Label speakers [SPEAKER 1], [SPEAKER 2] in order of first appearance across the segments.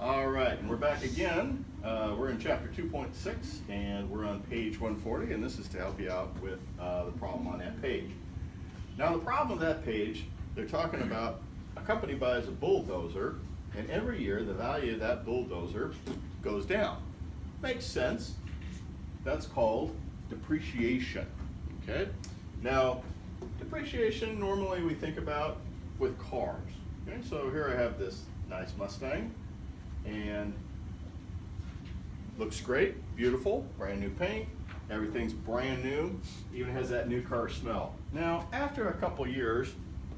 [SPEAKER 1] All right, and we're back again. We're in chapter 2.6, and we're on page 140, and this is to help you out with the problem on that page. Now, the problem of that page, they're talking about a company buys a bulldozer, and every year the value of that bulldozer goes down. Makes sense. That's called depreciation, okay? Now, depreciation normally we think about with cars, okay? So here I have this nice Mustang, and looks great, beautiful, brand new paint, everything's brand new, even has that new car smell. Now, after a couple years,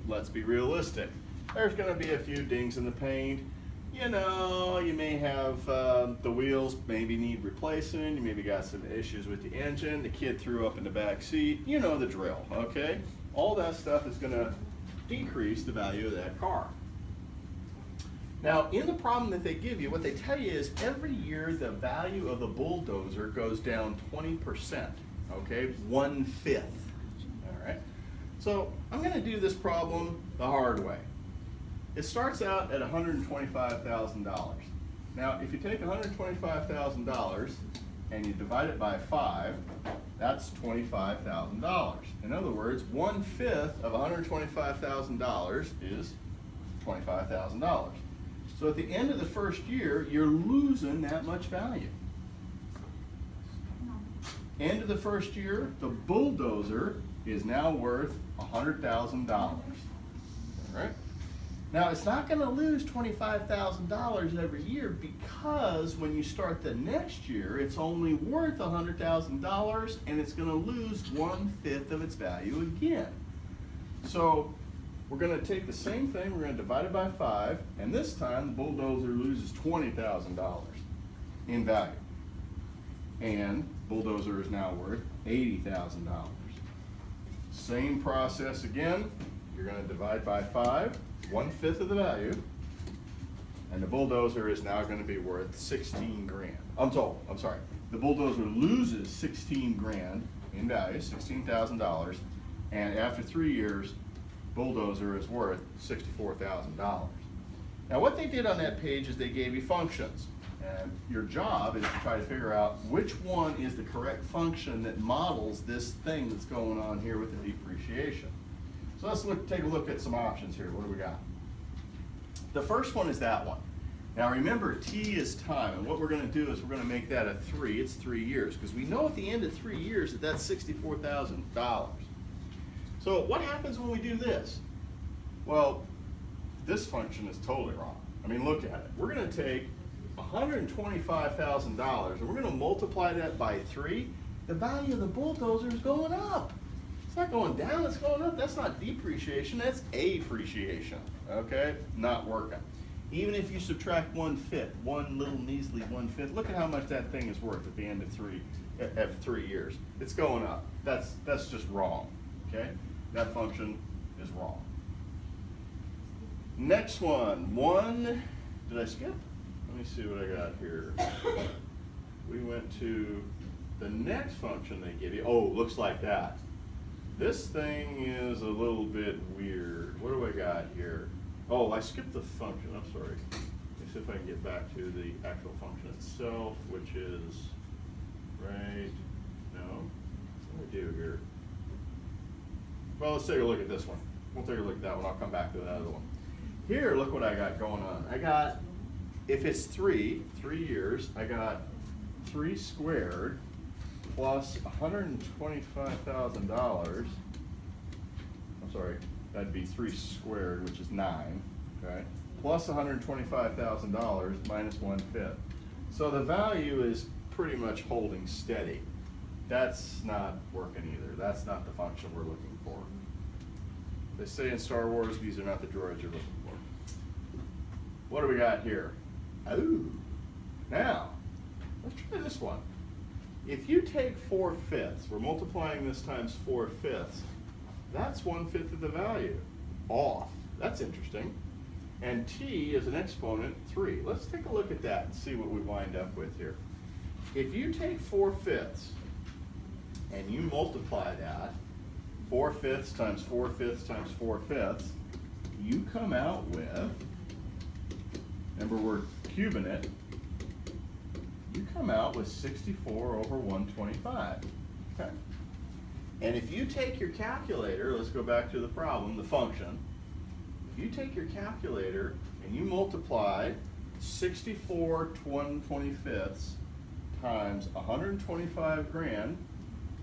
[SPEAKER 1] let's be realistic. There's gonna be a few dings in the paint. You know, you may have the wheels maybe need replacing, you maybe got some issues with the engine, the kid threw up in the back seat, you know the drill, okay? All that stuff is gonna decrease the value of that car. Now, in the problem that they give you, what they tell you is every year the value of the bulldozer goes down 20%, okay? 1/5, all right? So I'm gonna do this problem the hard way. It starts out at $125,000. Now, if you take $125,000 and you divide it by 5, that's $25,000. In other words, 1/5 of $125,000 is $25,000. So at the end of the first year, you're losing that much value. End of the first year, the bulldozer is now worth $100,000. All right? Now, it's not going to lose $25,000 every year because when you start the next year, it's only worth $100,000 and it's going to lose 1/5 of its value again. So we're going to take the same thing, we're going to divide it by 5, and this time the bulldozer loses $20,000 in value. And bulldozer is now worth $80,000. Same process again, you're going to divide by 5, 1/5 of the value, and the bulldozer is now going to be worth 16 grand. I'm sorry, the bulldozer loses 16 grand in value, $16,000, and after 3 years, bulldozer is worth $64,000. Now what they did on that page is they gave you functions, and your job is to try to figure out which one is the correct function that models this thing that's going on here with the depreciation. So let's take a look at some options here. What do we got? The first one is that one. Now remember, T is time, and what we're going to do is we're going to make that a 3. It's 3 years, because we know at the end of 3 years that that's $64,000. So what happens when we do this? Well, this function is totally wrong. I mean, look at it. We're going to take $125,000 and we're going to multiply that by 3. The value of the bulldozer is going up. It's not going down, it's going up. That's not depreciation, that's appreciation, okay? Not working. Even if you subtract 1/5, one little measly 1/5, look at how much that thing is worth at the end of 3 years. It's going up. That's just wrong, okay? That function is wrong. Next one, did I skip? Let me see what I got here. We went to the next function they give you. Oh, looks like that. This thing is a little bit weird. What do I got here? Oh, I skipped the function, I'm sorry. Let me see if I can get back to the actual function itself, which is right, no, what do I do here? Well, let's take a look at this one. We'll take a look at that one, I'll come back to that other one. Here, look what I got going on. I got, if it's 3 years, I got 3 squared plus $125,000. I'm sorry, that'd be 3 squared, which is 9, okay? Plus $125,000 minus 1/5. So the value is pretty much holding steady. That's not working either. That's not the function we're looking for. They say in Star Wars, these are not the droids you're looking for. What do we got here? Oh, now, let's try this one. If you take 4/5, we're multiplying this times 4/5, that's 1/5 of the value, off. That's interesting. And T is an exponent 3. Let's take a look at that and see what we wind up with here. If you take 4/5 and you multiply that, 4/5 times 4/5 times 4/5, you come out with, remember we're cubing it, you come out with 64 over 125, okay? And if you take your calculator, let's go back to the problem, the function. If you take your calculator and you multiply 64 1/25 times 125 grand,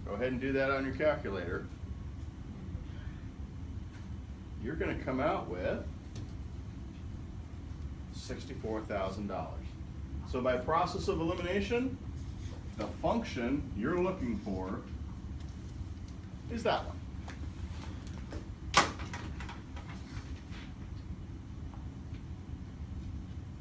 [SPEAKER 1] go ahead and do that on your calculator, you're going to come out with $64,000. So by process of elimination, the function you're looking for is that one.